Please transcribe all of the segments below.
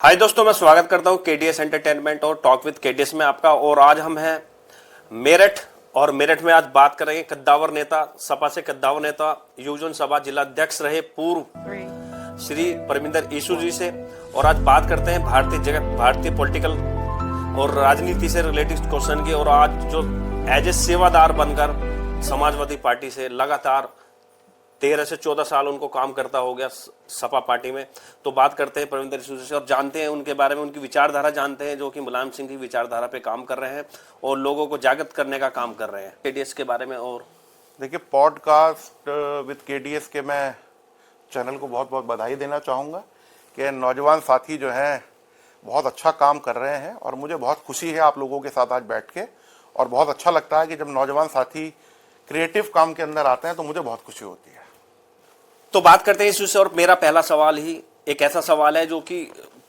हाय दोस्तों, मैं स्वागत करता हूं केडीएस एंटरटेनमेंट और टॉक विद केडीएस में आपका। और आज हम हैं मेरठ और मेरठ में आज बात करेंगे कद्दावर नेता, सपा से कद्दावर नेता, युवजन सभा जिला अध्यक्ष रहे पूर्व श्री परमिंदर ईसू जी से। और आज बात करते हैं भारतीय पॉलिटिकल और राजनीति से रिलेटेड क्वेश्चन की। और आज जो एज ए सेवादार बनकर समाजवादी पार्टी से लगातार 13 से 14 साल उनको काम करता हो गया सपा पार्टी में, तो बात करते हैं परमिंदर ईसू से और जानते हैं उनके बारे में, उनकी विचारधारा जानते हैं, जो कि मुलायम सिंह की विचारधारा पे काम कर रहे हैं और लोगों को जागृत करने का काम कर रहे हैं केडीएस के बारे में। और देखिए, पॉडकास्ट विद केडीएस के मैं चैनल को बहुत बहुत बधाई देना चाहूँगा कि नौजवान साथी जो हैं बहुत अच्छा काम कर रहे हैं और मुझे बहुत खुशी है आप लोगों के साथ आज बैठ के। और बहुत अच्छा लगता है कि जब नौजवान साथी क्रिएटिव काम के अंदर आते हैं तो मुझे बहुत खुशी होती है। तो बात करते हैं इस। और मेरा पहला सवाल ही एक ऐसा सवाल है जो कि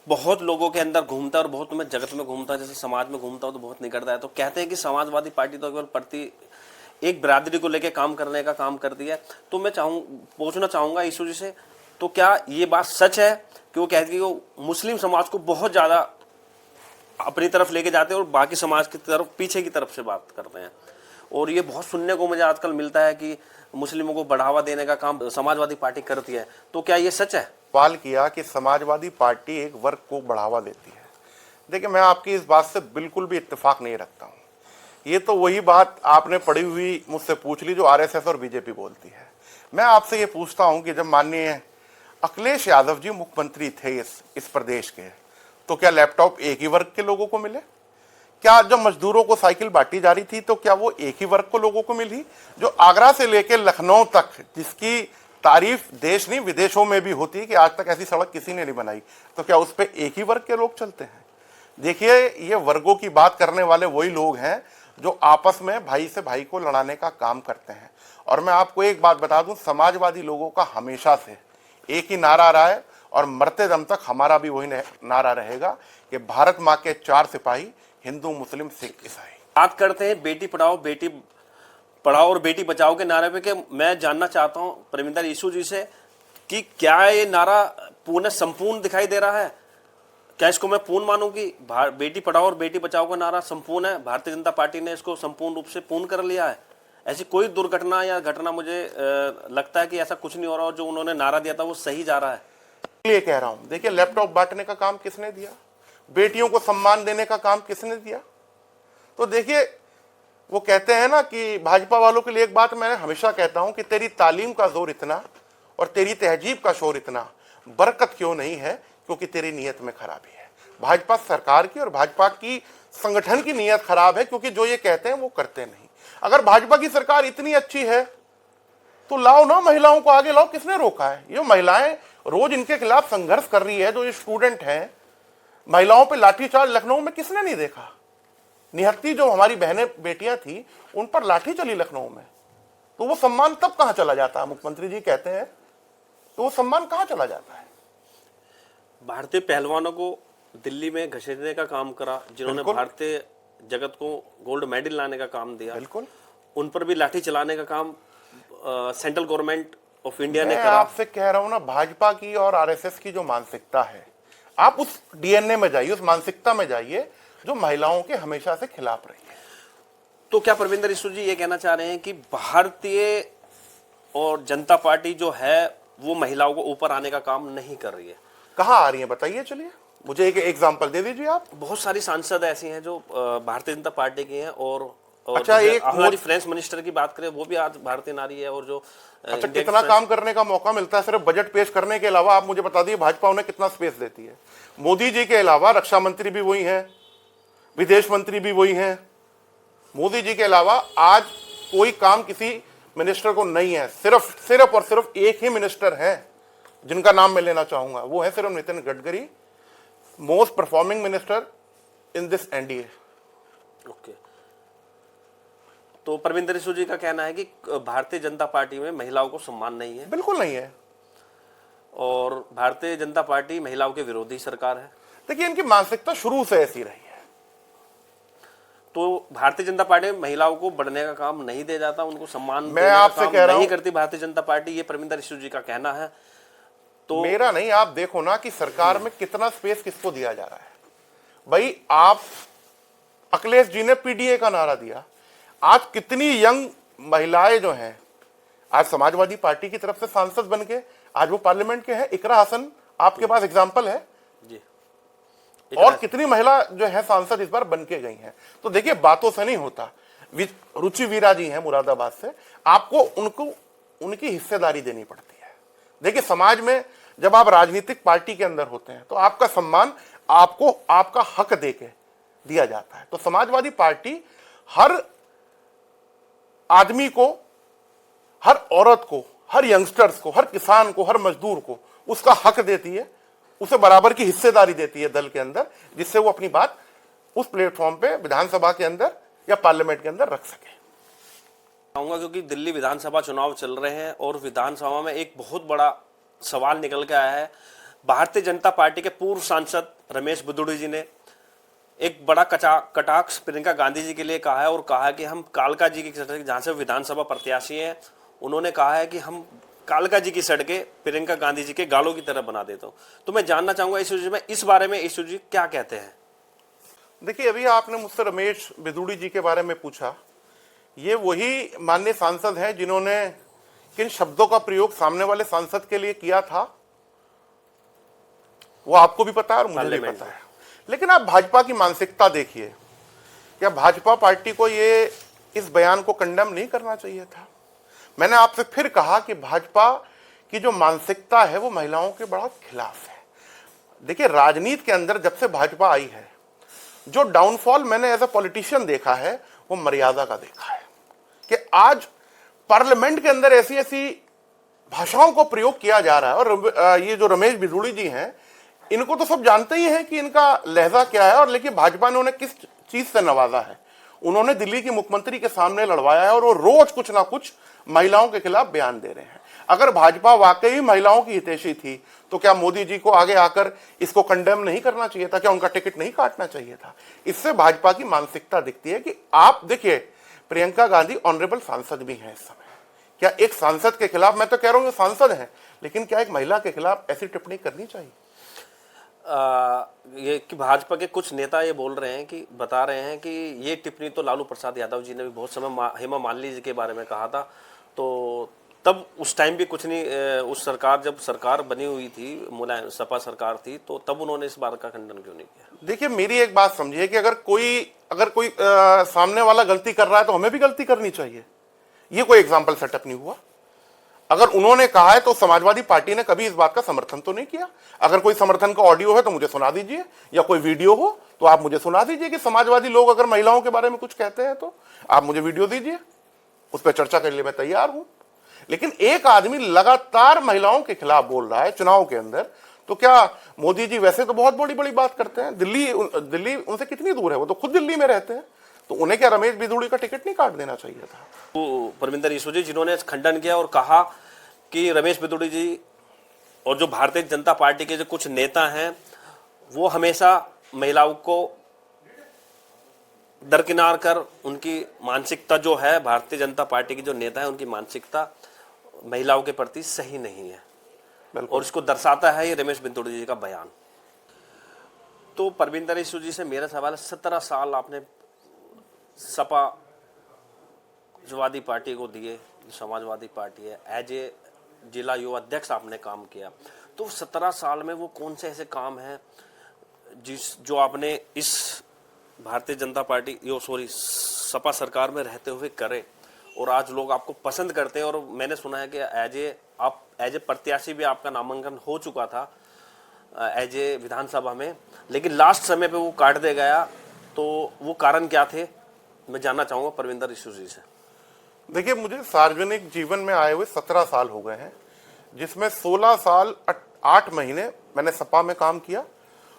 बहुत लोगों के अंदर घूमता है और बहुत में जगत में घूमता है, जैसे समाज में घूमता हो तो बहुत निकलता है। तो कहते हैं कि समाजवादी पार्टी तो केवल प्रति एक बिरादरी को लेकर काम करने का काम करती है। तो मैं पूछना चाहूंगा ईसू जी से, तो क्या ये बात सच है कि वो कहती है कि वो मुस्लिम समाज को बहुत ज्यादा अपनी तरफ लेके जाते हैं और बाकी समाज की तरफ पीछे की तरफ से बात करते हैं? और ये बहुत सुनने को मुझे आजकल मिलता है कि मुस्लिमों को बढ़ावा देने का काम समाजवादी पार्टी करती है। तो क्या ये सच है? सवाल किया कि समाजवादी पार्टी एक वर्ग को बढ़ावा देती है। देखिए, मैं आपकी इस बात से बिल्कुल भी इत्तेफाक नहीं रखता हूँ। ये तो वही बात आपने पढ़ी हुई मुझसे पूछ ली जो आरएसएस और बीजेपी बोलती है। मैं आपसे ये पूछता हूँ कि जब माननीय अखिलेश यादव जी मुख्यमंत्री थे इस प्रदेश के, तो क्या लैपटॉप एक ही वर्ग के लोगों को मिले? क्या जब मजदूरों को साइकिल बांटी जा रही थी तो क्या वो एक ही वर्ग को लोगों को मिली? जो आगरा से लेकर लखनऊ तक, जिसकी तारीफ देश नहीं विदेशों में भी होती है कि आज तक ऐसी सड़क किसी ने नहीं बनाई, तो क्या उस पर एक ही वर्ग के लोग चलते हैं? देखिए, ये वर्गों की बात करने वाले वही लोग हैं जो आपस में भाई से भाई को लड़ाने का काम करते हैं। और मैं आपको एक बात बता दूं, समाजवादी लोगों का हमेशा से एक ही नारा रहा है और मरते दम तक हमारा भी वही नारा रहेगा कि भारत माँ के 4 सिपाही, हिंदू, मुस्लिम, सिख, ईसाई। बात करते हैं बेटी पढ़ाओ और बेटी बचाओ के नारे पे कि मैं जानना चाहता हूं परमिंदर ईसू जी से कि क्या ये नारा संपूर्ण दिखाई दे रहा है? क्या इसको मैं पूर्ण मानूं कि बेटी पढ़ाओ और बेटी बचाओ का नारा संपूर्ण है? भारतीय जनता पार्टी ने इसको संपूर्ण रूप से पूर्ण कर लिया है? ऐसी कोई दुर्घटना या घटना मुझे लगता है कि ऐसा कुछ नहीं हो रहा, और जो उन्होंने नारा दिया था वो सही जा रहा है। इसलिए कह रहा हूं, देखिए, लैपटॉप बांटने का काम किसने दिया? बेटियों को सम्मान देने का काम किसने दिया? तो देखिए, वो कहते हैं ना कि भाजपा वालों के लिए एक बात मैं हमेशा कहता हूं कि तेरी तालीम का जोर इतना और तेरी तहजीब का शोर इतना, बरकत क्यों नहीं है? क्योंकि तेरी नीयत में खराबी है। भाजपा सरकार की और भाजपा की संगठन की नीयत खराब है, क्योंकि जो ये कहते हैं वो करते नहीं। अगर भाजपा की सरकार इतनी अच्छी है तो लाओ ना, महिलाओं को आगे लाओ। किसने रोका है? ये महिलाएं रोज इनके खिलाफ संघर्ष कर रही है। जो ये स्टूडेंट हैं, महिलाओं पे लाठीचार्ज लखनऊ में किसने नहीं देखा? निहत्ती जो हमारी बहनें बेटियां थी, उन पर लाठी चली लखनऊ में। तो वो सम्मान तब कहां चला जाता है? मुख्यमंत्री जी कहते हैं तो वो सम्मान कहां चला जाता है? भारतीय पहलवानों को दिल्ली में घसीटने का काम करा, जिन्होंने भारतीय जगत को गोल्ड मेडल लाने का काम दिया, बिल्कुल, उन पर भी लाठी चलाने का काम सेंट्रल गवर्नमेंट ऑफ इंडिया ने मैं करा। आपसे कह रहा हूं ना, भाजपा की और आरएसएस की जो मानसिकता है, आप उस डीएनए में जाइए, उस मानसिकता में जाइए जो महिलाओं के हमेशा से खिलाफ रही है। तो क्या परमिंदर ईसू जी ये कहना चाह रहे हैं कि भारतीय और जनता पार्टी जो है वो महिलाओं को ऊपर आने का काम नहीं कर रही है? कहां आ रही है बताइए, चलिए मुझे एक एग्जांपल दे दीजिए आप। बहुत सारी सांसद ऐसी हैं जो भारतीय जनता पार्टी की हैं, और अच्छा, एक हमारी फ्रेंच मिनिस्टर की बात करें, वो भी आज भारतीय नारी है। और जो अच्छा, कितना काम करने का मौका मिलता है सिर्फ बजट पेश करने के अलावा? आप मुझे बता दिए भाजपा उन्हें कितना स्पेस देती है। मोदी जी के अलावा रक्षा मंत्री भी वही हैं, विदेश मंत्री भी वही हैं। मोदी जी के अलावा आज कोई काम किसी मिनिस्टर को नहीं है। सिर्फ और सिर्फ एक ही मिनिस्टर है जिनका नाम मैं लेना चाहूंगा, वो है सिर्फ Nitin Gadkari, most performing minister in this NDA. Okay, तो परमिंदर ईसू जी का कहना है कि भारतीय जनता पार्टी में महिलाओं को सम्मान नहीं है। बिल्कुल नहीं है, और भारतीय जनता पार्टी महिलाओं के विरोधी सरकार है। देखिए, इनकी मानसिकता शुरू से ऐसी रही है। तो भारतीय जनता पार्टी महिलाओं को बढ़ने का काम नहीं दे जाता, उनको सम्मान मैं आपसे कह रहा हूं, नहीं करती भारतीय जनता पार्टी, ये परमिंदर ईसू जी का कहना है। तो मेरा नहीं, आप देखो ना कि सरकार में कितना स्पेस किसको दिया जा रहा है। भाई आप, अखिलेश जी ने पीडीए का नारा दिया, आज कितनी यंग महिलाएं जो हैं आज समाजवादी पार्टी की तरफ से सांसद बन के आज वो पार्लियामेंट के हैं। इकरा हसन आपके पास एग्जाम्पल है जी, और कितनी महिला जो है सांसद इस बार बन के गई हैं। तो देखिए बातों से नहीं होता। रुचि वीरा जी हैं मुरादाबाद से, आपको उनको उनकी हिस्सेदारी देनी पड़ती है। देखिए समाज में जब आप राजनीतिक पार्टी के अंदर होते हैं तो आपका सम्मान आपको आपका हक देके दिया जाता है। तो समाजवादी पार्टी हर आदमी को, हर औरत को, हर यंगस्टर्स को, हर किसान को, हर मजदूर को उसका हक देती है, उसे बराबर की हिस्सेदारी देती है दल के अंदर, जिससे वो अपनी बात उस प्लेटफॉर्म पे विधानसभा के अंदर या पार्लियामेंट के अंदर रख सके। कहूंगा क्योंकि दिल्ली विधानसभा चुनाव चल रहे हैं और विधानसभा में एक बहुत बड़ा सवाल निकल के आया है। भारतीय जनता पार्टी के पूर्व सांसद रमेश बिदुड़ी जी ने एक बड़ा कटाक्ष प्रियंका गांधी जी के लिए कहा है और कहा है कि हम कालका जी की सड़क, जहां से विधानसभा प्रत्याशी हैं, उन्होंने कहा है कि हम कालका जी की सड़कें प्रियंका गांधी जी के गालों की तरह बना देता हूं। तो मैं जानना चाहूंगा इस बारे में ईशू जी क्या कहते हैं। देखिए अभी आपने मुझसे रमेश बिदुड़ी जी के बारे में पूछा, ये वही माननीय सांसद हैं जिन्होंने किन शब्दों का प्रयोग सामने वाले सांसद के लिए किया था वो आपको भी पता है और मुझे भी पता है। लेकिन आप भाजपा की मानसिकता देखिए, क्या भाजपा पार्टी को ये इस बयान को कंडेम नहीं करना चाहिए था? मैंने आपसे फिर कहा कि भाजपा की जो मानसिकता है वो महिलाओं के बड़ा खिलाफ है। देखिए राजनीति के अंदर जब से भाजपा आई है, जो डाउनफॉल मैंने एज ए पॉलिटिशियन देखा है वो मर्यादा का देखा है कि आज पार्लियामेंट के अंदर ऐसी ऐसी भाषाओं को प्रयोग किया जा रहा है। और ये जो रमेश बिदुड़ी जी हैं, इनको तो सब जानते ही हैं कि इनका लहजा क्या है, और लेकिन भाजपा ने उन्हें किस चीज से नवाजा है। उन्होंने दिल्ली की मुख्यमंत्री के सामने लड़वाया है और वो रोज कुछ ना कुछ महिलाओं के खिलाफ बयान दे रहे हैं। अगर भाजपा वाकई महिलाओं की हितैषी थी तो क्या मोदी जी को आगे आकर इसको कंडेम नहीं करना चाहिए था? क्या उनका टिकट नहीं काटना चाहिए था? इससे भाजपा की मानसिकता दिखती है कि आप देखिए प्रियंका गांधी ऑनरेबल सांसद भी हैं इस समय। क्या एक सांसद के खिलाफ, मैं तो कह रहा हूं सांसद हैं, लेकिन क्या एक महिला के खिलाफ ऐसी टिप्पणी करनी चाहिए? ये कि भाजपा के कुछ नेता ये बोल रहे हैं कि बता रहे हैं कि ये टिप्पणी तो लालू प्रसाद यादव जी ने भी बहुत समय हेमा मालिनी जी के बारे में कहा था, तो तब उस टाइम भी कुछ नहीं, उस सरकार जब सरकार बनी हुई थी, मुलायम सपा सरकार थी, तो तब उन्होंने इस बात का खंडन क्यों नहीं किया? देखिए मेरी एक बात समझिए कि अगर कोई सामने वाला गलती कर रहा है तो हमें भी गलती करनी चाहिए। ये कोई एग्जाम्पल सेटअप नहीं हुआ। अगर उन्होंने कहा है तो समाजवादी पार्टी ने कभी इस बात का समर्थन तो नहीं किया। अगर कोई समर्थन का ऑडियो है तो मुझे सुना दीजिए, या कोई वीडियो हो तो आप मुझे सुना दीजिए कि समाजवादी लोग अगर महिलाओं के बारे में कुछ कहते हैं तो आप मुझे वीडियो दीजिए, उस पर चर्चा करने के लिए मैं तैयार हूं। लेकिन एक आदमी लगातार महिलाओं के खिलाफ बोल रहा है चुनाव के अंदर, तो क्या मोदी जी वैसे तो बहुत बड़ी बड़ी बात करते हैं, दिल्ली उनसे कितनी दूर है, वो तो खुद दिल्ली में रहते हैं, तो उन्हें क्या रमेश बिदुड़ी का टिकट नहीं काट देना चाहिए था? तो परमिंदर ईशू जी जिन्होंने खंडन किया और कहा कि रमेश बिदुड़ी जी और जो भारतीय जनता पार्टी के जो कुछ नेता हैं वो हमेशा महिलाओं को दरकिनार कर, उनकी मानसिकता जो है, भारतीय जनता पार्टी के जो नेता है उनकी मानसिकता महिलाओं के प्रति सही नहीं है, और इसको दर्शाता है ये रमेश बिदुड़ी जी का बयान। तो परमिंदर ईशू जी से मेरा सवाल है, 17 साल आपने सपा समाजवादी पार्टी को दिए, समाजवादी पार्टी है, एज ए जिला युवा अध्यक्ष आपने काम किया, तो 17 साल में वो कौन से ऐसे काम हैं जो आपने इस भारतीय जनता पार्टी सपा सरकार में रहते हुए करे और आज लोग आपको पसंद करते हैं? और मैंने सुना है कि एज ए प्रत्याशी भी आपका नामांकन हो चुका था एज ए विधानसभा में, लेकिन लास्ट समय पे वो काट दे गया, तो वो कारण क्या थे? मैं जानना चाहूंगा परमिंदर ईशू जी से। देखिए मुझे सार्वजनिक जीवन में आए हुए 17 साल हो गए हैं, जिसमें 16 साल 8 महीने मैंने सपा में काम किया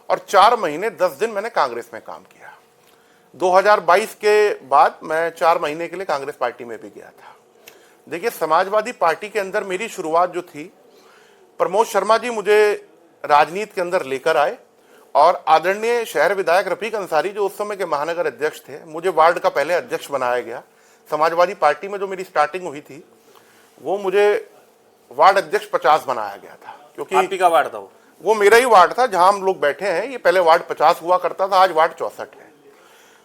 और 4 महीने 10 दिन मैंने कांग्रेस में काम किया। 2022 के बाद मैं 4 महीने के लिए कांग्रेस पार्टी में भी गया था। देखिए समाजवादी पार्टी के अंदर मेरी शुरुआत जो थी, प्रमोद शर्मा जी मुझे राजनीति के अंदर लेकर आए और आदरणीय शहर विधायक रफीक अंसारी जो उस समय के महानगर अध्यक्ष थे, मुझे वार्ड का पहले अध्यक्ष बनाया गया। समाजवादी पार्टी में जो मेरी स्टार्टिंग हुई थी वो मुझे वार्ड अध्यक्ष 50 बनाया गया था। क्योंकि आप ही का वार्ड था वो मेरा ही वार्ड था जहां हम लोग बैठे हैं। ये पहले वार्ड 50 हुआ करता था, आज वार्ड 64 है।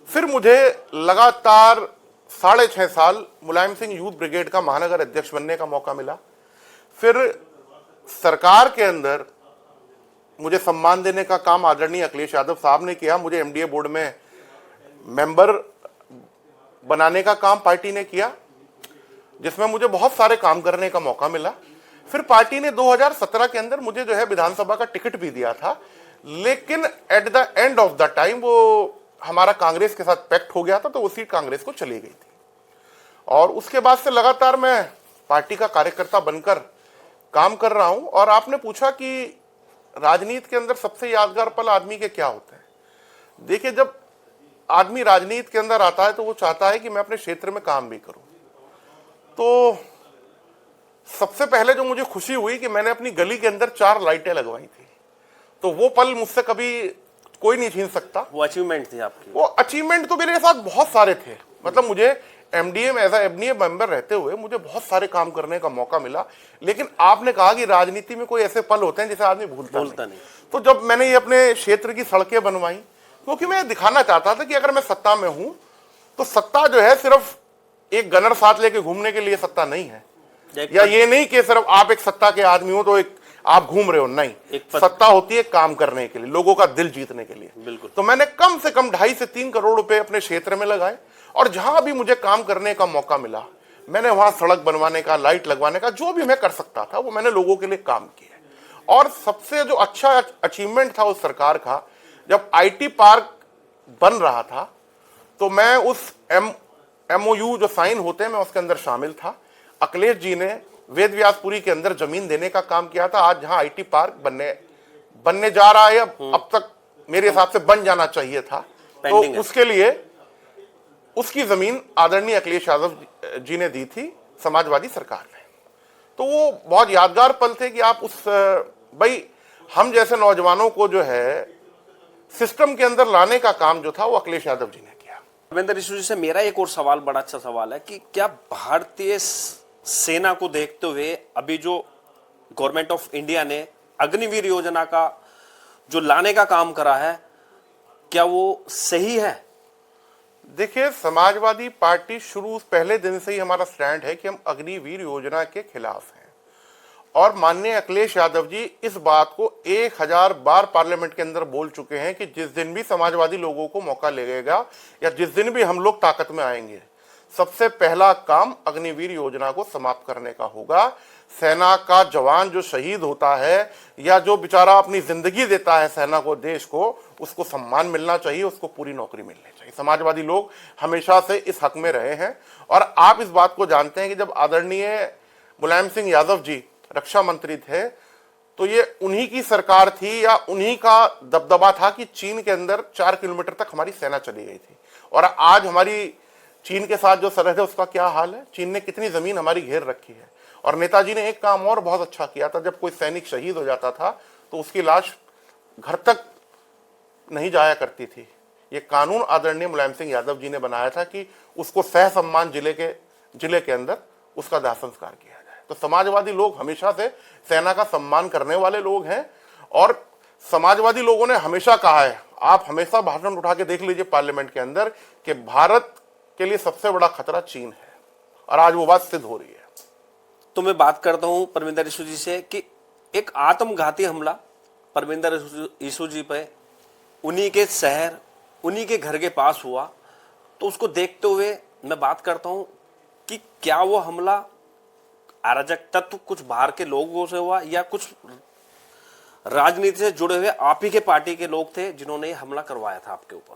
फिर मुझे लगातार 6.5 साल मुलायम सिंह यूथ ब्रिगेड का महानगर अध्यक्ष बनने का मौका मिला। फिर सरकार के अंदर मुझे सम्मान देने का काम आदरणीय अखिलेश यादव साहब ने किया। मुझे एमडीए बोर्ड में मेंबर बनाने का काम पार्टी ने किया, जिसमें मुझे बहुत सारे काम करने का मौका मिला। फिर पार्टी ने 2017 के अंदर मुझे जो है विधानसभा का टिकट भी दिया था, लेकिन at the end of the time वो हमारा कांग्रेस के साथ पैक्ट हो गया था, तो वो सीट कांग्रेस को चली गई थी। और उसके बाद से लगातार मैं पार्टी का कार्यकर्ता बनकर काम कर रहा हूं। और आपने पूछा कि राजनीति के अंदर सबसे यादगार पल आदमी के क्या होते हैं। देखिए, जब आदमी राजनीति के अंदर आता है तो वो चाहता है कि मैं अपने क्षेत्र में काम भी करूं। तो सबसे पहले जो मुझे खुशी हुई कि मैंने अपनी गली के अंदर 4 लाइटें लगवाई थी, तो वो पल मुझसे कभी कोई नहीं छीन सकता। वो अचीवमेंट थी आपकी? वो अचीवमेंट तो मेरे साथ बहुत सारे थे। मतलब मुझे एमडीए में एज एमडीए मेंबर रहते हुए मुझे बहुत सारे काम करने का मौका मिला। लेकिन आपने कहा कि राजनीति में कोई ऐसे पल होते हैं जिसे आदमी भूलता नहीं। तो जब मैंने ये अपने क्षेत्र की सड़कें बनवाई, क्योंकि मैं दिखाना चाहता था कि अगर मैं सत्ता में हूं तो सत्ता जो है सिर्फ एक गनर साथ लेके घूमने के लिए सत्ता नहीं है, या ये नहीं कि सिर्फ आप एक सत्ता के आदमी हो तो एक आप घूम रहे हो। नहीं, सत्ता होती है काम करने के लिए, लोगों का दिल जीतने के लिए। बिल्कुल। तो मैंने कम से कम 2.5 से 3 करोड़ रुपए अपने क्षेत्र में लगाए, और जहां भी मुझे काम करने का मौका मिला मैंने वहां सड़क बनवाने का, लाइट लगवाने का, जो भी मैं कर सकता था वो मैंने लोगों के लिए काम किया। और सबसे जो अच्छा अचीवमेंट था उस सरकार का, जब आईटी पार्क बन रहा था तो मैं उस एमओयू जो साइन होते हैं मैं उसके अंदर शामिल था। अखिलेश जी ने वेद व्यासपुरी के अंदर जमीन देने का काम किया था। आज जहां आईटी पार्क बनने जा रहा है, अब तक मेरे हिसाब से बन जाना चाहिए था, तो उसके लिए उसकी जमीन आदरणीय अखिलेश यादव जी ने दी थी समाजवादी सरकार ने। तो वो बहुत यादगार पल थे कि आप उस भाई हम जैसे नौजवानों को जो है सिस्टम के अंदर लाने का काम जो था वो अखिलेश यादव जी ने किया। रविंद्र ईसू जी से मेरा एक और सवाल, बड़ा अच्छा सवाल है कि क्या भारतीय सेना को देखते हुए अभी जो गवर्नमेंट ऑफ इंडिया ने अग्निवीर योजना का जो लाने का काम करा है, क्या वो सही है? देखिए, समाजवादी पार्टी शुरू पहले दिन से ही हमारा स्टैंड है कि हम अग्निवीर योजना के खिलाफ हैं। और माननीय अखिलेश यादव जी इस बात को 1000 बार पार्लियामेंट के अंदर बोल चुके हैं कि जिस दिन भी समाजवादी लोगों को मौका लगेगा या जिस दिन भी हम लोग ताकत में आएंगे, सबसे पहला काम अग्निवीर योजना को समाप्त करने का होगा। सेना का जवान जो शहीद होता है या जो बेचारा अपनी जिंदगी देता है सेना को, देश को, उसको सम्मान मिलना चाहिए, उसको पूरी नौकरी मिलनी चाहिए। समाजवादी लोग हमेशा से इस हक में रहे हैं। और आप इस बात को जानते हैं कि जब आदरणीय मुलायम सिंह यादव जी रक्षा मंत्री थे तो ये उन्हीं की सरकार थी या उन्हीं का दबदबा था कि चीन के अंदर 4 किलोमीटर तक हमारी सेना चली गई थी। और आज हमारी चीन के साथ जो सरहद है उसका क्या हाल है, चीन ने कितनी जमीन हमारी घेर रखी है। और नेताजी ने एक काम और बहुत अच्छा किया था, जब कोई सैनिक शहीद हो जाता था तो उसकी लाश घर तक नहीं जाया करती थी। ये कानून आदरणीय मुलायम सिंह यादव जी ने बनाया था कि उसको सह सम्मान जिले के अंदर उसका दाह संस्कार किया जाए। तो समाजवादी लोग हमेशा से सेना का सम्मान करने वाले लोग हैं। और समाजवादी लोगों ने हमेशा कहा है, आप हमेशा भाषण उठा के देख लीजिए पार्लियामेंट के अंदर, कि भारत के लिए सबसे बड़ा खतरा चीन है, और आज वो बात सिद्ध हो रही है। तो मैं बात करता हूं परमिंदर ईसू जी से कि एक आत्मघाती हमला परमिंदर ईसू जी पे उन्हीं के शहर, उन्हीं के घर के पास हुआ, तो उसको देखते हुए मैं बात करता हूं कि क्या वो हमला अराजक तत्व कुछ बाहर के लोगों से हुआ या कुछ राजनीति से जुड़े हुए आप ही के पार्टी के लोग थे जिन्होंने हमला करवाया था आपके ऊपर?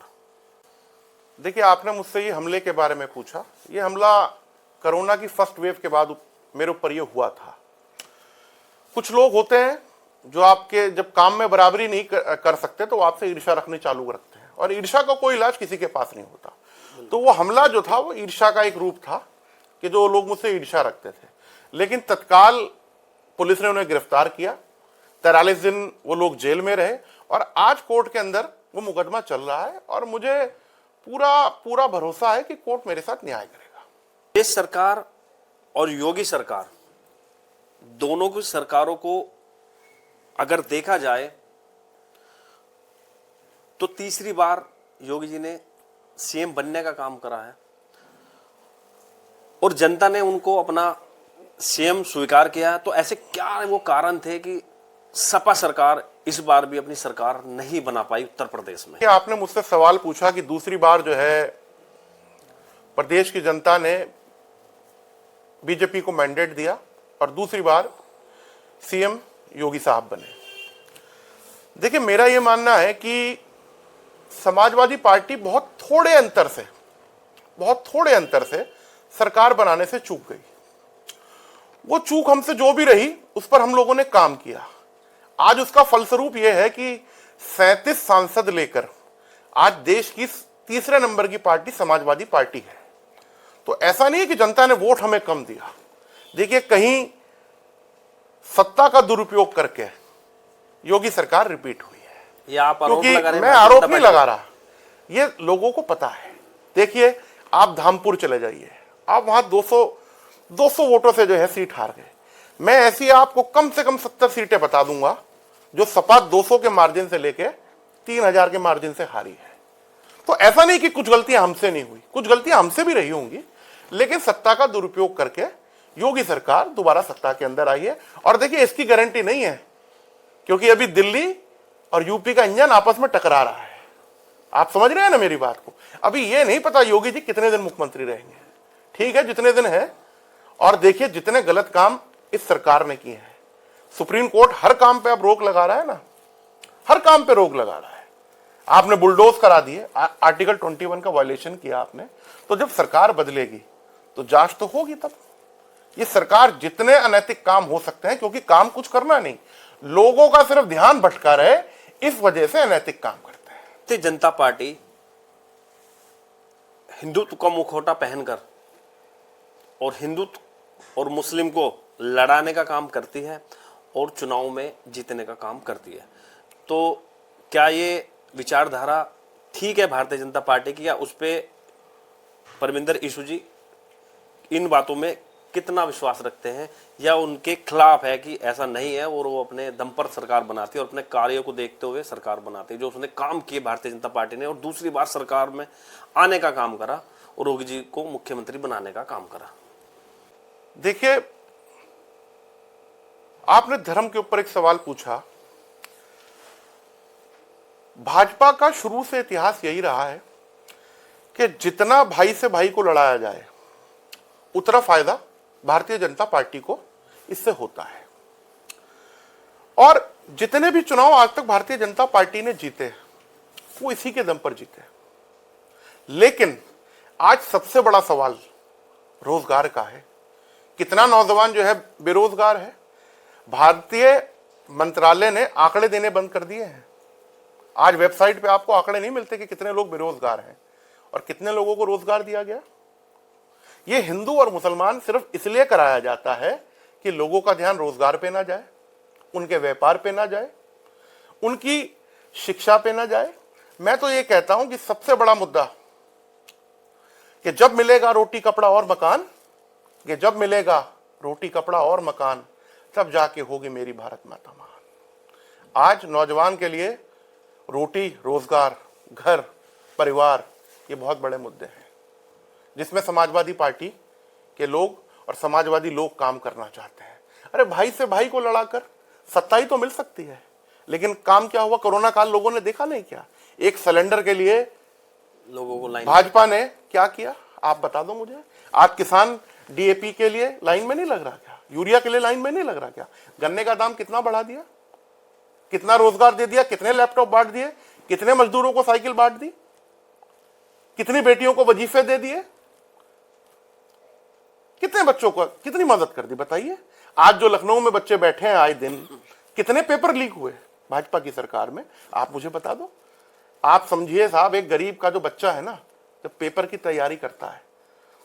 देखिए, आपने मुझसे ये हमले के बारे में पूछा। ये हमला कोरोना की फर्स्ट वेव के बाद मेरे ऊपर ये हुआ था। कुछ लोग होते हैं जो आपके जब काम में बराबरी नहीं कर सकते तो आपसे ईर्ष्या रखनी चालू रखते हैं, और ईर्ष्या का कोई इलाज किसी के पास नहीं होता। तो वो हमला जो था वो ईर्ष्या का एक रूप था कि जो लोग मुझसे ईर्ष्या रखते थे। लेकिन तत्काल पुलिस ने उन्हें गिरफ्तार किया, 43 दिन वो लोग जेल में रहे, और आज कोर्ट के अंदर वो मुकदमा चल रहा है। और मुझे पूरा भरोसा है कि कोर्ट मेरे साथ न्याय करेगा। देश सरकार और योगी सरकार दोनों की सरकारों को अगर देखा जाए तो तीसरी बार योगी जी ने सीएम बनने का काम करा है और जनता ने उनको अपना सीएम स्वीकार किया। तो ऐसे क्या वो कारण थे कि सपा सरकार इस बार भी अपनी सरकार नहीं बना पाई उत्तर प्रदेश में? आपने मुझसे सवाल पूछा कि दूसरी बार जो है प्रदेश की जनता ने बीजेपी को मैंडेट दिया और दूसरी बार सीएम योगी साहब बने। देखिए, मेरा यह मानना है कि समाजवादी पार्टी बहुत थोड़े अंतर से सरकार बनाने से चूक गई। वो चूक हमसे जो भी रही उस पर हम लोगों ने काम किया। आज उसका फलस्वरूप यह है कि 37 सांसद लेकर आज देश की तीसरे नंबर की पार्टी समाजवादी पार्टी है। तो ऐसा नहीं है कि जनता ने वोट हमें कम दिया। देखिए, कहीं सत्ता का दुरुपयोग करके योगी सरकार रिपीट हुई है। ये आप आरोप क्योंकि लगा रहे हैं? मैं आरोप नहीं लगा रहा, ये लोगों को पता है। देखिए, आप धामपुर चले जाइए, आप वहां 200 वोटों से जो है सीट हार गए। मैं ऐसी आपको कम से कम 70 सीटें बता दूंगा जो सपा 200 के मार्जिन से लेके 3000 के मार्जिन से हारी है। तो ऐसा नहीं कि कुछ गलतियां हमसे नहीं हुई, कुछ गलतियां हमसे भी रही होंगी, लेकिन सत्ता का दुरुपयोग करके योगी सरकार दोबारा सत्ता के अंदर आई है। और देखिए, इसकी गारंटी नहीं है क्योंकि अभी दिल्ली और यूपी का इंजन आपस में टकरा रहा है। आप समझ रहे हैं ना मेरी बात को? अभी ये नहीं पता योगी जी कितने दिन मुख्यमंत्री रहेंगे। ठीक है, जितने दिन है। और देखिए, जितने गलत काम इस सरकार ने किए हैं, सुप्रीम कोर्ट हर काम पे अब रोक लगा रहा है ना, हर काम पे रोक लगा रहा है। आपने बुलडोज करा दिए, आर्टिकल 21 का वायलेशन किया आपने, तो जब सरकार बदलेगी तो जांच तो होगी तब। ये सरकार जितने अनैतिक काम हो सकते हैं, क्योंकि काम कुछ करना नहीं, लोगों का सिर्फ ध्यान भटका रहे, इस वजह से अनैतिक काम करते हैं। भारतीय जनता पार्टी हिंदुत्व का मुखौटा पहनकर और हिंदुत्व और मुस्लिम को लड़ाने का काम करती है और चुनाव में जीतने का काम करती है। तो क्या ये विचारधारा ठीक है भारतीय जनता पार्टी की, या उस पे परमिंदर ईशू जी इन बातों में कितना विश्वास रखते हैं, या उनके खिलाफ है कि ऐसा नहीं है और वो अपने दम पर सरकार बनाती है और अपने कार्यों को देखते हुए सरकार बनाती है, जो उसने काम किए भारतीय जनता पार्टी ने और दूसरी बार सरकार में आने का काम करा और योगी जी को मुख्यमंत्री बनाने का काम करा? देखिए, आपने धर्म के ऊपर एक सवाल पूछा। भाजपा का शुरू से इतिहास यही रहा है कि जितना भाई से भाई को लड़ाया जाए उतना फायदा भारतीय जनता पार्टी को इससे होता है। और जितने भी चुनाव आज तक भारतीय जनता पार्टी ने जीते वो इसी के दम पर जीते। लेकिन आज सबसे बड़ा सवाल रोजगार का है। कितना नौजवान जो है बेरोजगार है? भारतीय मंत्रालय ने आंकड़े देने बंद कर दिए हैं। आज वेबसाइट पे आपको आंकड़े नहीं मिलते कि कितने लोग बेरोजगार हैं और कितने लोगों को रोजगार दिया गया। ये हिंदू और मुसलमान सिर्फ इसलिए कराया जाता है कि लोगों का ध्यान रोजगार पे ना जाए, उनके व्यापार पे ना जाए, उनकी शिक्षा पे ना जाए। मैं तो ये कहता हूं कि सबसे बड़ा मुद्दा कि जब मिलेगा रोटी कपड़ा और मकान, कि जब मिलेगा रोटी कपड़ा और मकान, तब जाके होगी मेरी भारत माता महान। आज नौजवान के लिए रोटी, रोजगार, घर, परिवार, ये बहुत बड़े मुद्दे हैं जिसमें समाजवादी पार्टी के लोग और समाजवादी लोग काम करना चाहते हैं। अरे भाई से भाई को लड़ाकर सत्ता ही तो मिल सकती है, लेकिन काम क्या हुआ? कोरोना काल लोगों ने देखा नहीं क्या? एक सिलेंडर के लिए लोगों को लाइन भाजपा ने क्या किया, आप बता दो मुझे। आज किसान डीएपी के लिए लाइन में नहीं लग रहा क्या? यूरिया के लिए लाइन में नहीं लग रहा क्या? गन्ने का दाम कितना बढ़ा दिया, कितना रोजगार दे दिया, कितने लैपटॉप बांट दिए, कितने मजदूरों को साइकिल बांट दी, कितनी बेटियों को वजीफे दे दिए, कितने बच्चों को कितनी मदद कर दी, बताइए। आज जो लखनऊ में बच्चे बैठे हैं आए दिन, कितने पेपर लीक हुए भाजपा की सरकार में, आप मुझे बता दो। आप समझिए साहब, एक गरीब का जो बच्चा है ना, जब पेपर की तैयारी करता है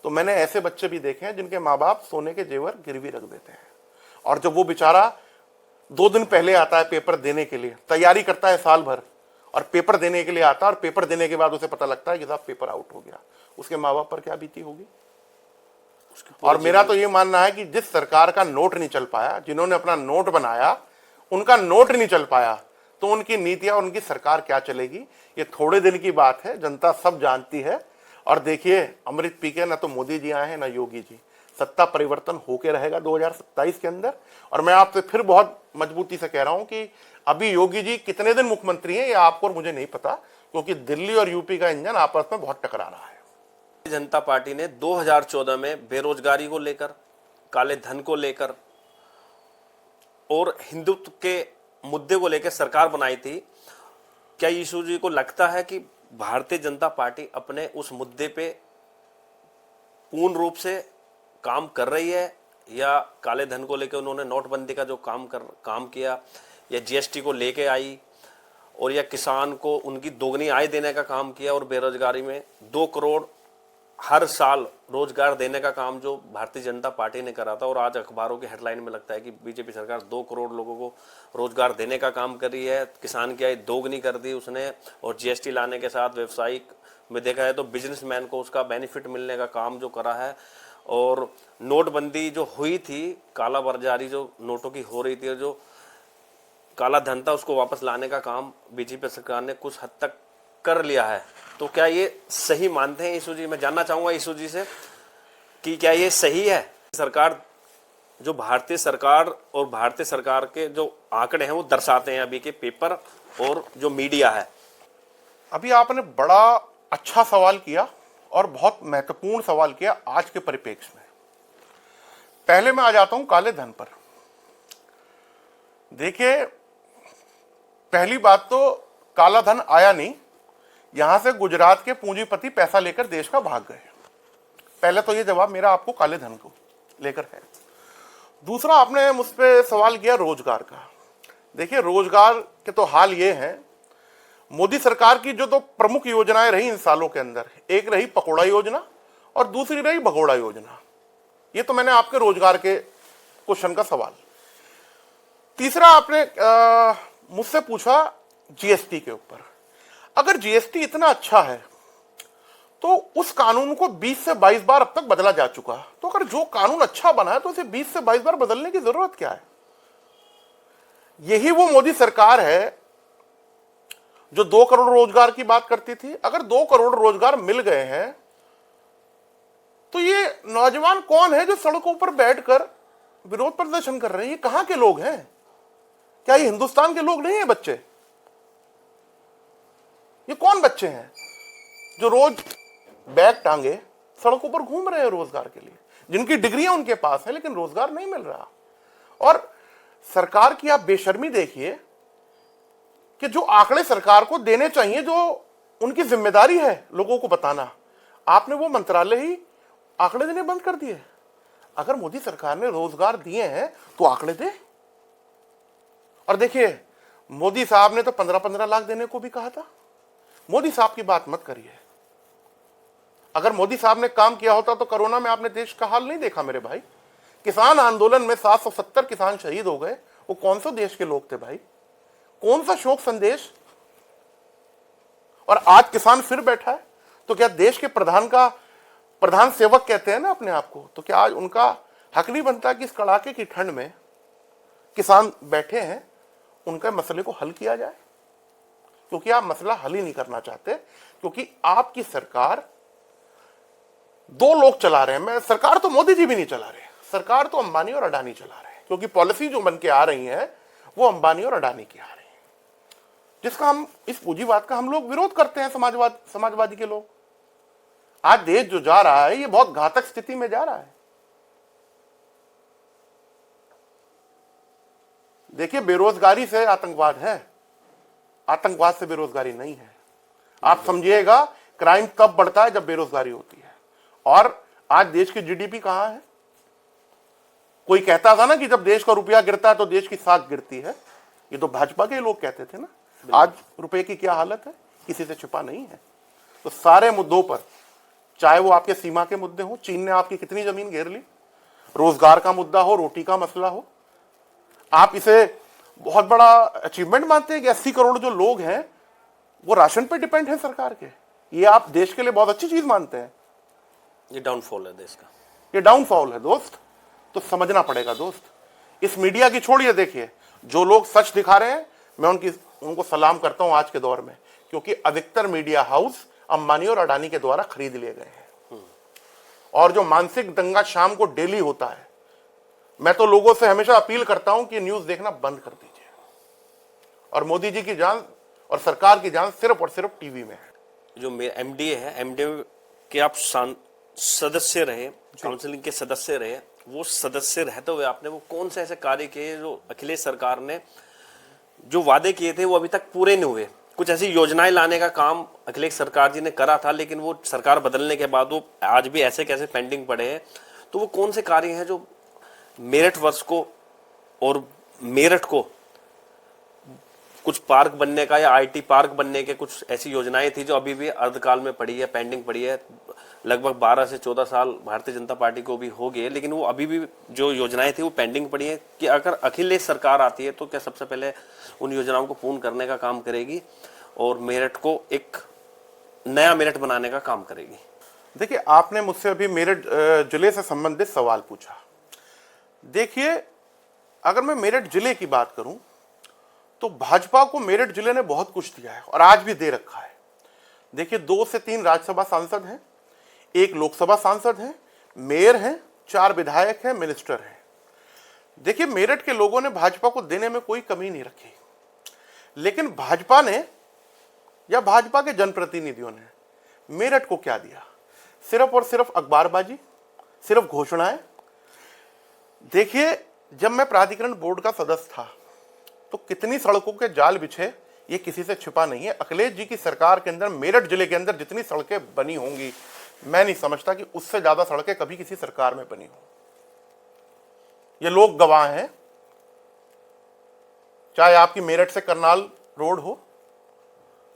तो मैंने ऐसे बच्चे भी देखे हैं जिनके माँ बाप सोने के जेवर गिरवी रख देते हैं, और जब वो बेचारा 2 दिन पहले आता है पेपर देने के लिए, तैयारी करता है साल भर और पेपर देने के लिए आता है, और पेपर देने के बाद उसे पता लगता है कि साहब पेपर आउट हो गया, उसके माँ बाप पर क्या बीती होगी। और मेरा तो ये मानना है कि जिस सरकार का नोट नहीं चल पाया, जिन्होंने अपना नोट बनाया, उनका नोट नहीं चल पाया, तो उनकी नीतियां, उनकी सरकार क्या चलेगी? ये थोड़े दिन की बात है, जनता सब जानती है। और देखिए, अमृत पी के ना तो मोदी जी आए हैं ना योगी जी, सत्ता परिवर्तन होके रहेगा 2027 के अंदर। और मैं आपसे फिर बहुत मजबूती से कह रहा हूं कि अभी योगी जी कितने दिन मुख्यमंत्री हैं ये आपको और मुझे नहीं पता, क्योंकि दिल्ली और यूपी का इंजन आपस में बहुत टकरा रहा है। जनता पार्टी ने 2014 में बेरोजगारी को लेकर, काले धन को लेकर और हिंदुत्व के मुद्दे को लेकर सरकार बनाई थी। क्या यीशु जी को लगता है कि भारतीय जनता पार्टी अपने उस मुद्दे पे पूर्ण रूप से काम कर रही है, या काले धन को लेकर उन्होंने नोटबंदी का जो काम किया, या जीएसटी को लेके आई, और या किसान को उनकी दोगुनी आय देने का काम किया, और बेरोजगारी में 2 करोड़ हर साल रोजगार देने का काम जो भारतीय जनता पार्टी ने करा था, और आज अखबारों की हेडलाइन में लगता है कि बीजेपी सरकार 2 करोड़ लोगों को रोजगार देने का काम कर रही है, किसान की आय दोगुनी कर दी उसने, और जीएसटी लाने के साथ व्यवसायिक में देखा है तो बिजनेसमैन को उसका बेनिफिट मिलने का काम जो करा है। और नोटबंदी जो हुई थी, काला बाजारी जो नोटों की हो रही थी, और जो काला धन था उसको वापस लाने का काम बीजेपी सरकार ने कुछ हद तक कर लिया है। तो क्या ये सही मानते हैं यीशु जी? मैं जानना चाहूंगा यीशु जी से कि क्या ये सही है? सरकार जो भारतीय सरकार और भारतीय सरकार के जो आंकड़े हैं वो दर्शाते हैं अभी के पेपर और जो मीडिया है। अभी आपने बड़ा अच्छा सवाल किया और बहुत महत्वपूर्ण सवाल किया आज के परिप्रेक्ष्य में। पहले मैं आ जाता हूं काले धन पर। देखिए, पहली बात तो काला धन आया नहीं, यहां से गुजरात के पूंजीपति पैसा लेकर देश का भाग गए। पहले तो ये जवाब मेरा आपको काले धन को लेकर है। दूसरा, आपने मुझ पे सवाल किया रोजगार का। देखिए, रोजगार के तो हाल ये है, मोदी सरकार की जो तो प्रमुख योजनाएं रही इन सालों के अंदर, एक रही पकौड़ा योजना और दूसरी रही भगोड़ा योजना। ये तो मैंने आपके रोजगार के क्वेश्चन का सवाल। तीसरा, आपने मुझसे पूछा जीएसटी के ऊपर। अगर जीएसटी इतना अच्छा है तो उस कानून को 20 से 22 बार अब तक बदला जा चुका। तो अगर जो कानून अच्छा बना है तो उसे 20 से 22 बार बदलने की जरूरत क्या है? यही वो मोदी सरकार है जो 2 करोड़ रोजगार की बात करती थी। अगर 2 करोड़ रोजगार मिल गए हैं तो ये नौजवान कौन है जो सड़कों पर बैठकर विरोध प्रदर्शन कर रहे हैं? ये कहां के लोग हैं? क्या ये हिंदुस्तान के लोग नहीं है बच्चे? ये कौन बच्चे हैं जो रोज बैग टांगे सड़कों पर घूम रहे हैं रोजगार के लिए, जिनकी डिग्रियां उनके पास है लेकिन रोजगार नहीं मिल रहा? और सरकार की आप बेशर्मी देखिए कि जो आंकड़े सरकार को देने चाहिए, जो उनकी जिम्मेदारी है लोगों को बताना, आपने वो मंत्रालय ही आंकड़े देने बंद कर दिए। अगर मोदी सरकार ने रोजगार दिए हैं तो आंकड़े दे। और देखिए, मोदी साहब ने तो 15-15 लाख देने को भी कहा था। मोदी साहब की बात मत करिए। अगर मोदी साहब ने काम किया होता तो कोरोना में आपने देश का हाल नहीं देखा मेरे भाई। किसान आंदोलन में 770 किसान शहीद हो गए। वो कौन सा देश के लोग थे भाई? कौन सा शोक संदेश? और आज किसान फिर बैठा है। तो क्या देश के प्रधान सेवक कहते हैं ना अपने आप को, तो क्या आज उनका हक नहीं बनता कि इस कड़ाके की ठंड में किसान बैठे हैं, उनका मसले को हल किया जाए? क्योंकि आप मसला हल ही नहीं करना चाहते, क्योंकि आपकी सरकार 2 लोग चला रहे हैं। मैं सरकार तो मोदी जी भी नहीं चला रहे, सरकार तो अंबानी और अडानी चला रहे हैं, क्योंकि पॉलिसी जो बन के आ रही है वो अंबानी और अडानी की आ रही है, जिसका हम इस पूंजीवाद का हम लोग विरोध करते हैं। समाजवादी के लोग। आज देश जो जा रहा है ये बहुत घातक स्थिति में जा रहा है। देखिए, बेरोजगारी से आतंकवाद है, आतंकवाद से बेरोजगारी नहीं है। आप समझिएगा, क्राइम तब बढ़ता है जब बेरोजगारी होती है। और आज देश की जीडीपी कहां है? कोई कहता था ना कि जब देश का रुपया गिरता है तो देश की साख गिरती है। ये तो भाजपा के लोग कहते थे ना। आज रुपए की क्या हालत है, किसी से छिपा नहीं है। तो सारे मुद्दों पर, चाहे वो आपके सीमा के मुद्दे हो, चीन ने आपकी कितनी जमीन घेर ली, रोजगार का मुद्दा हो, रोटी का मसला हो, आप इसे बहुत बड़ा अचीवमेंट मानते हैं कि 80 करोड़ जो लोग हैं वो राशन पे डिपेंड है सरकार के। ये आप देश के लिए बहुत अच्छी चीज मानते हैं। ये डाउनफॉल है देश का, ये डाउनफॉल है दोस्त। तो समझना पड़ेगा दोस्त। इस मीडिया की छोड़िए, देखिए जो लोग सच दिखा रहे हैं मैं उनको सलाम करता हूं आज के दौर में, क्योंकि अधिकतर मीडिया हाउस अंबानी और अडानी के द्वारा खरीद लिए गए हैं। और जो मानसिक दंगा शाम को डेली होता है, मैं तो लोगों से हमेशा अपील करता हूं कि न्यूज देखना बंद कर दीजिए। और मोदी जी की जान और सरकार की जान सिर्फ और सिर्फ टीवी में है। जो एमडीए है, एमडीए के आप सदस्य रहे, काउंसिलिंग के सदस्य रहे, वो सदस्य रहते हुए आपने वो कौन से ऐसे कार्य किए जो अखिलेश सरकार ने जो वादे किए थे वो अभी तक पूरे नहीं हुए? कुछ ऐसी योजनाएं लाने का काम अखिलेश सरकार जी ने करा था, लेकिन वो सरकार बदलने के बाद वो आज भी ऐसे कैसे पेंडिंग पड़े हैं। तो वो कौन से कार्य हैं जो मेरठ वर्ष को और मेरठ को कुछ पार्क बनने का या आईटी पार्क बनने के कुछ ऐसी योजनाएं थी जो अभी भी अर्धकाल में पड़ी है, पेंडिंग पड़ी है? लगभग 12 से 14 साल भारतीय जनता पार्टी को भी हो गए, लेकिन वो अभी भी जो योजनाएं थी वो पेंडिंग पड़ी है। कि अगर अखिलेश सरकार आती है तो क्या सबसे पहले उन योजनाओं को पूर्ण करने का काम करेगी और मेरठ को एक नया मेरठ बनाने का काम करेगी? देखिए, आपने मुझसे अभी मेरठ जिले से संबंधित सवाल पूछा। देखिए, अगर मैं मेरठ जिले की बात करूं तो भाजपा को मेरठ जिले ने बहुत कुछ दिया है और आज भी दे रखा है। देखिए, 2 से 3 राज्यसभा सांसद हैं, 1 लोकसभा सांसद है, मेयर हैं, 4 विधायक हैं, मिनिस्टर हैं। देखिए, मेरठ के लोगों ने भाजपा को देने में कोई कमी नहीं रखी, लेकिन भाजपा ने या भाजपा के जनप्रतिनिधियों ने मेरठ को क्या दिया? सिर्फ और सिर्फ अखबारबाजी, सिर्फ घोषणाएं। देखिए, जब मैं प्राधिकरण बोर्ड का सदस्य था तो कितनी सड़कों के जाल बिछे, ये किसी से छिपा नहीं है। अखिलेश जी की सरकार के अंदर मेरठ जिले के अंदर जितनी सड़कें बनी होंगी, मैं नहीं समझता कि उससे ज्यादा सड़कें कभी किसी सरकार में बनी हो। ये लोग गवाह हैं। चाहे आपकी मेरठ से करनाल रोड हो,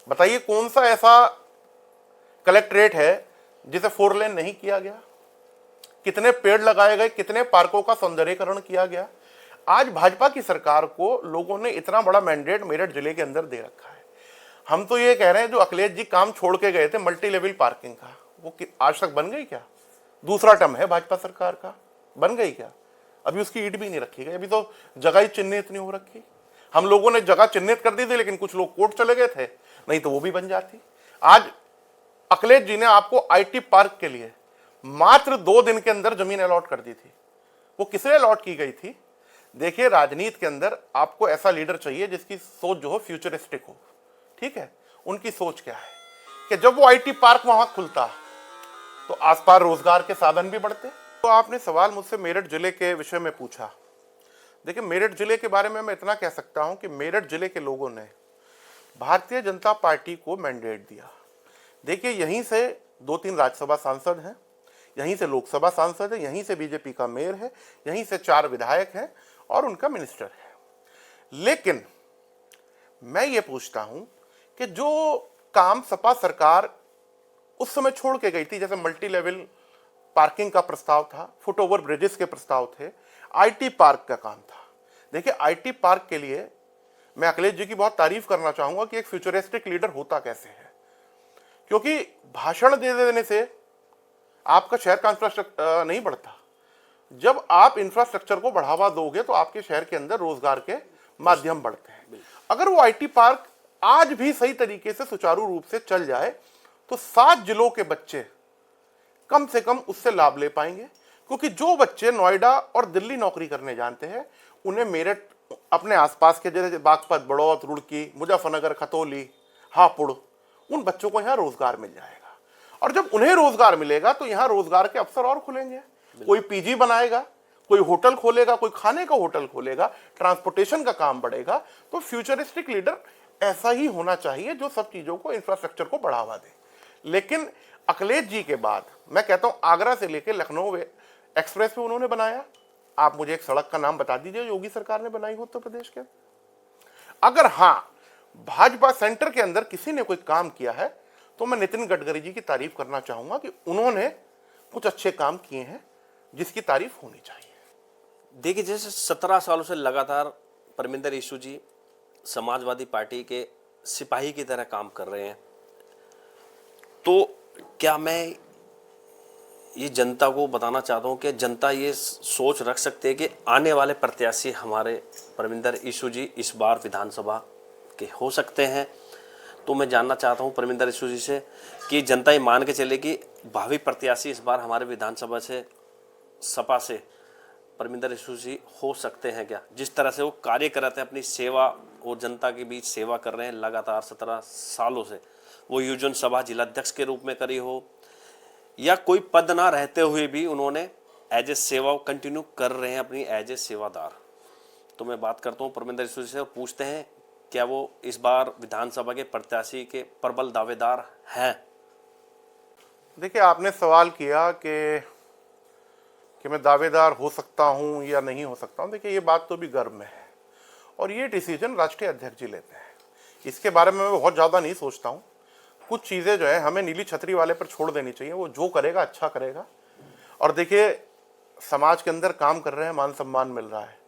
बताइए कौन सा ऐसा कलेक्ट्रेट है जिसे 4 लेन नहीं किया गया? कितने पेड़ लगाए गए, कितने पार्कों का सौंदर्यीकरण किया गया? आज भाजपा की सरकार को लोगों ने इतना बड़ा मैंडेट मेरठ जिले के अंदर दे रखा है। हम तो ये कह रहे हैं, जो अखिलेश जी काम छोड़ के गए थे मल्टी लेवल पार्किंग का, वो आज तक बन गई क्या? दूसरा टर्म है भाजपा सरकार का, बन गई क्या? अभी उसकी ईंट भी नहीं रखी गई, अभी तो जगह ही चिन्हित नहीं हो रखी। हम लोगों ने जगह चिन्हित कर दी थी, लेकिन कुछ लोग कोर्ट चले गए थे, नहीं तो वो भी बन जाती। आज अखिलेश जी ने आपको आईटी पार्क के लिए मात्र 2 दिन के अंदर जमीन अलॉट कर दी थी। वो किसे अलॉट की गई थी? देखिए, राजनीति के अंदर आपको ऐसा लीडर चाहिए जिसकी सोच जो हो फ्यूचरिस्टिक हो। ठीक है, उनकी सोच क्या है कि जब वो आईटी पार्क वहां खुलता तो आसपास रोजगार के साधन भी बढ़ते। तो आपने सवाल मुझसे मेरठ जिले के विषय में पूछा। देखिए, मेरठ जिले के बारे में मैं इतना कह सकता हूं कि मेरठ जिले के लोगों ने भारतीय जनता पार्टी को मैंडेट दिया। देखिए, यहीं से 2-3 राज्यसभा सांसद हैं, यहीं से लोकसभा सांसद है, यहीं से बीजेपी का मेयर है, यहीं से 4 विधायक हैं और उनका मिनिस्टर है। लेकिन मैं ये पूछता हूं कि जो काम सपा सरकार उस समय छोड़ के गई थी, जैसे मल्टी लेवल पार्किंग का प्रस्ताव था, फुट ओवर ब्रिजेस के प्रस्ताव थे, आईटी पार्क का काम था। देखिए, आईटी पार्क के लिए मैं अखिलेश जी की बहुत तारीफ करना चाहूंगा कि एक फ्यूचरिस्टिक लीडर होता कैसे है। क्योंकि भाषण दे देने से आपका शहर का इंफ्रास्ट्रक्चर नहीं बढ़ता। जब आप इंफ्रास्ट्रक्चर को बढ़ावा दोगे तो आपके शहर के अंदर रोजगार के माध्यम बढ़ते हैं। अगर वो आईटी पार्क आज भी सही तरीके से सुचारू रूप से चल जाए तो 7 जिलों के बच्चे कम से कम उससे लाभ ले पाएंगे। क्योंकि जो बच्चे नोएडा और दिल्ली नौकरी करने जानते हैं, उन्हें मेरठ अपने आसपास के जैसे बागपत, बड़ौत, रुड़की, मुजफ्फरनगर, खतौली, हापुड़, उन बच्चों को यहाँ रोजगार मिल जाएगा। और जब उन्हें रोजगार मिलेगा तो यहाँ रोजगार के अवसर और खुलेंगे। कोई पीजी बनाएगा, कोई होटल खोलेगा, कोई खाने का होटल खोलेगा, ट्रांसपोर्टेशन का काम बढ़ेगा। तो फ्यूचरिस्टिक लीडर ऐसा ही होना चाहिए जो सब चीजों को, इंफ्रास्ट्रक्चर को बढ़ावा दे। लेकिन अखिलेश जी के बाद मैं कहता हूं, आगरा से लेकर लखनऊ एक्सप्रेस वे उन्होंने बनाया। आप मुझे एक सड़क का नाम बता दीजिए योगी सरकार ने बनाई हो उत्तर प्रदेश के। अगर हां, भाजपा सेंटर के अंदर किसी ने कोई काम किया है तो मैं नितिन गडकरी जी की तारीफ करना चाहूंगा कि उन्होंने कुछ अच्छे काम किए हैं जिसकी तारीफ होनी चाहिए। देखिए, जैसे 17 सालों से लगातार परमिंदर ईशू जी समाजवादी पार्टी के सिपाही की तरह काम कर रहे हैं, तो क्या मैं ये जनता को बताना चाहता हूँ कि जनता ये सोच रख सकते है कि आने वाले प्रत्याशी हमारे परमिंदर ईशू जी इस बार विधानसभा के हो सकते हैं। तो मैं जानना चाहता हूँ परमिंदर ईशू जी से कि जनता ये मान के चले कि भावी प्रत्याशी इस बार हमारे विधानसभा से सपा से परमिंदर ईशू जी हो सकते हैं क्या? जिस तरह से वो कार्य कर रहे थे, अपनी सेवा और जनता के बीच सेवा कर रहे हैं लगातार 17 सालों से, वो युवजन सभा जिलाध्यक्ष के रूप में करी हो या कोई पद ना रहते हुए भी उन्होंने एज ए सेवा कंटिन्यू कर रहे हैं अपनी एज ए सेवादार। तो मैं बात करता हूँ परमिंदर ईशू जी से और पूछते हैं क्या वो इस बार विधानसभा के प्रत्याशी के प्रबल दावेदार हैं? देखिए, आपने सवाल किया कि मैं दावेदार हो सकता हूं या नहीं हो सकता हूं। देखिए, ये बात तो भी गर्व में है और ये डिसीजन राष्ट्रीय अध्यक्ष जी लेते हैं। इसके बारे में मैं बहुत ज़्यादा नहीं सोचता हूं। कुछ चीज़ें जो है हमें नीली छतरी वाले पर छोड़ देनी चाहिए, वो जो करेगा अच्छा करेगा। और देखिए, समाज के अंदर काम कर रहे हैं, मान सम्मान मिल रहा है।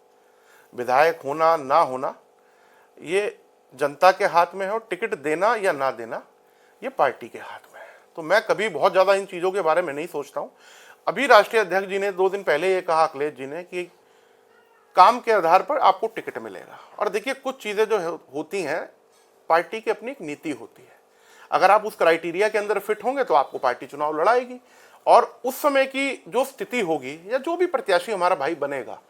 विधायक होना ना होना ये जनता के हाथ में है और टिकट देना या ना देना ये पार्टी के हाथ में है। तो मैं कभी बहुत ज़्यादा इन चीज़ों के बारे में नहीं सोचता हूँ। अभी राष्ट्रीय अध्यक्ष जी ने 2 दिन पहले ये कहा, अखिलेश जी ने, कि काम के आधार पर आपको टिकट मिलेगा। और देखिए, कुछ चीज़ें जो होती हैं पार्टी की अपनी एक नीति होती है। अगर आप उस क्राइटेरिया के अंदर फिट होंगे तो आपको पार्टी चुनाव लड़ाएगी और उस समय की जो स्थिति होगी या जो भी प्रत्याशी हमारा भाई बनेगा,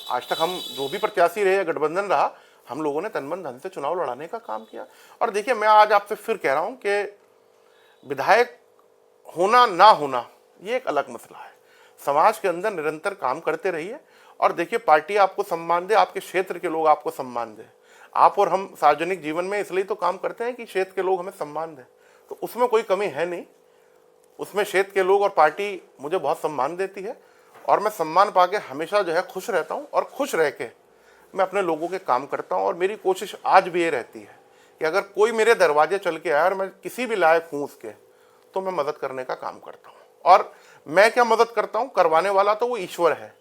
आज तक हम जो भी प्रत्याशी रहे या गठबंधन रहा, हम लोगों ने तन मन धन से चुनाव लड़ाने का काम किया। और देखिए, मैं आज आपसे फिर कह रहा हूं कि विधायक होना ना होना ये एक अलग मसला है। समाज के अंदर निरंतर काम करते रहिए और देखिए, पार्टी आपको सम्मान दे, आपके क्षेत्र के लोग आपको सम्मान दे। आप और हम सार्वजनिक जीवन में इसलिए तो काम करते हैं कि क्षेत्र के लोग हमें सम्मान दें, तो उसमें कोई कमी है नहीं। उसमें क्षेत्र के लोग और पार्टी मुझे बहुत सम्मान देती है और मैं सम्मान पाके हमेशा जो है खुश रहता हूँ और खुश रह के मैं अपने लोगों के काम करता हूँ। और मेरी कोशिश आज भी ये रहती है कि अगर कोई मेरे दरवाजे चल के आए और मैं किसी भी लायक हूँ उसके, तो मैं मदद करने का काम करता हूँ। और मैं क्या मदद करता हूँ, करवाने वाला तो वो ईश्वर है।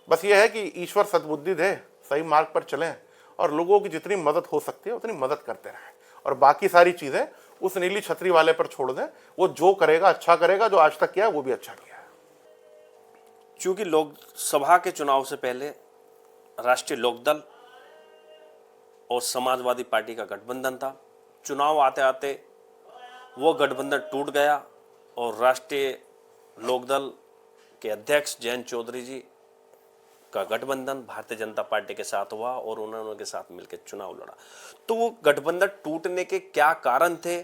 बस ये है कि ईश्वर सद्बुद्धि दे, सही मार्ग पर चलें और लोगों की जितनी मदद हो सकती है उतनी मदद करते रहें और बाकी सारी चीज़ें उस नीली छतरी वाले पर छोड़ दें। वो जो करेगा अच्छा करेगा, जो आज तक किया वो भी अच्छा किया है। चूंकि लोकसभा के चुनाव से पहले राष्ट्रीय लोकदल और समाजवादी पार्टी का गठबंधन था, चुनाव आते आते वो गठबंधन टूट गया और राष्ट्रीय लोकदल के अध्यक्ष जयंत चौधरी जी का गठबंधन भारतीय जनता पार्टी के साथ हुआ और उन्होंने उनके साथ मिलकर चुनाव लड़ा। तो वो गठबंधन टूटने के क्या कारण थे?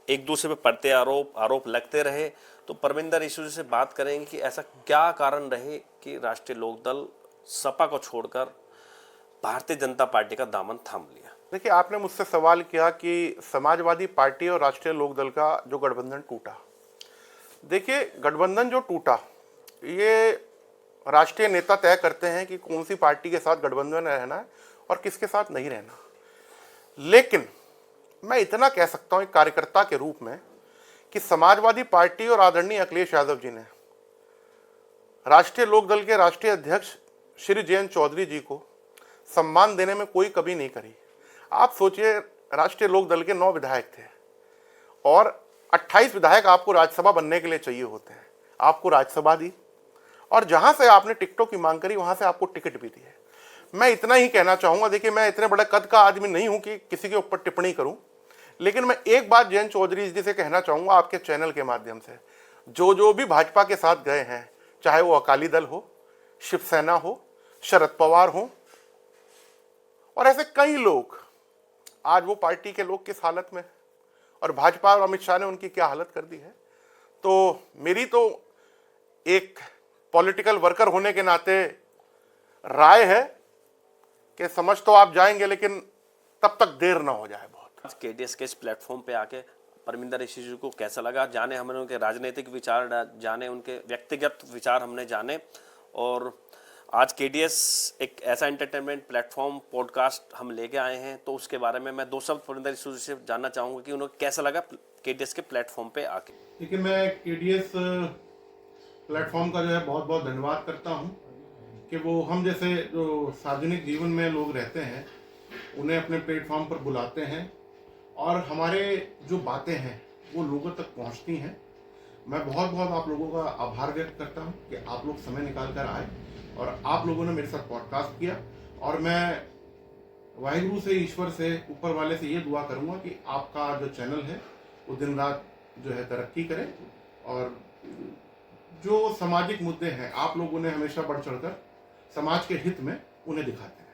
एक दूसरे पे पड़ते आरोप लगते रहे। तो परमिंदर ईशू जी से बात करेंगे कि ऐसा क्या कारण रहे कि राष्ट्रीय लोकदल सपा को छोड़कर भारतीय जनता पार्टी का दामन थाम लिया। देखिए, आपने मुझसे सवाल किया कि समाजवादी पार्टी और राष्ट्रीय लोकदल का जो गठबंधन टूटा। देखिए, गठबंधन जो टूटा, ये राष्ट्रीय नेता तय करते हैं कि कौन सी पार्टी के साथ गठबंधन में रहना है और किसके साथ नहीं रहना। लेकिन मैं इतना कह सकता हूं एक कार्यकर्ता के रूप में कि समाजवादी पार्टी और आदरणीय अखिलेश यादव जी ने राष्ट्रीय लोकदल के राष्ट्रीय अध्यक्ष श्री जयंत चौधरी जी को सम्मान देने में कोई कमी नहीं करी। आप सोचिए, राष्ट्रीय लोकदल के 9 विधायक थे और 28 विधायक आपको राज्यसभा बनने के लिए चाहिए होते हैं। आपको राज्यसभा दी और जहां से आपने टिकटों की मांग करी वहां से आपको टिकट भी दी है। मैं इतना ही कहना चाहूंगा। देखिए, मैं इतने बड़े कद का आदमी नहीं हूं कि किसी के ऊपर टिप्पणी करूं, लेकिन मैं एक बात जयंत चौधरी जी से कहना चाहूंगा आपके चैनल के माध्यम से। जो भी भाजपा के साथ गए हैं, चाहे वो अकाली दल हो, शिवसेना हो, शरद पवार हो और ऐसे कई लोग, आज वो पार्टी के लोग किस हालत में और भाजपा और अमित शाह ने उनकी क्या हालत कर दी है। तो मेरी तो एक पॉलिटिकल वर्कर होने के नाते राय है कि समझ तो आप जाएंगे, लेकिन तब तक देर ना हो जाए बहुत। केडीएस के इस प्लेटफॉर्म पे आके परमिंदर ईशू जी को कैसा लगा जाने, हमने उनके राजनीतिक विचार जाने, उनके व्यक्तिगत विचार हमने जाने। और आज केडीएस एक ऐसा एंटरटेनमेंट प्लेटफॉर्म पॉडकास्ट हम लेके आए हैं, तो उसके बारे में मैं 2 शब्द परमिंदर ईशू जी से जानना चाहूँगा कि उन्हें कैसा लगा केडीएस के प्लेटफॉर्म पे आके। देखिए, मैं केडीएस प्लेटफॉर्म का जो है बहुत बहुत धन्यवाद करता हूं कि वो हम जैसे जो सार्वजनिक जीवन में लोग रहते हैं उन्हें अपने प्लेटफॉर्म पर बुलाते हैं और हमारे जो बातें हैं वो लोगों तक पहुंचती हैं। मैं बहुत बहुत आप लोगों का आभार व्यक्त करता हूं कि आप लोग समय निकाल कर आए और आप लोगों ने मेरे साथ पॉडकास्ट किया। और मैं वाहिगुरु से, ईश्वर से, ऊपर वाले से ये दुआ करूंगा कि आपका जो चैनल है वो दिन रात जो है तरक्की करे और जो सामाजिक मुद्दे हैं आप लोगों ने हमेशा बढ़ चढ़कर समाज के हित में उन्हें दिखाते हैं।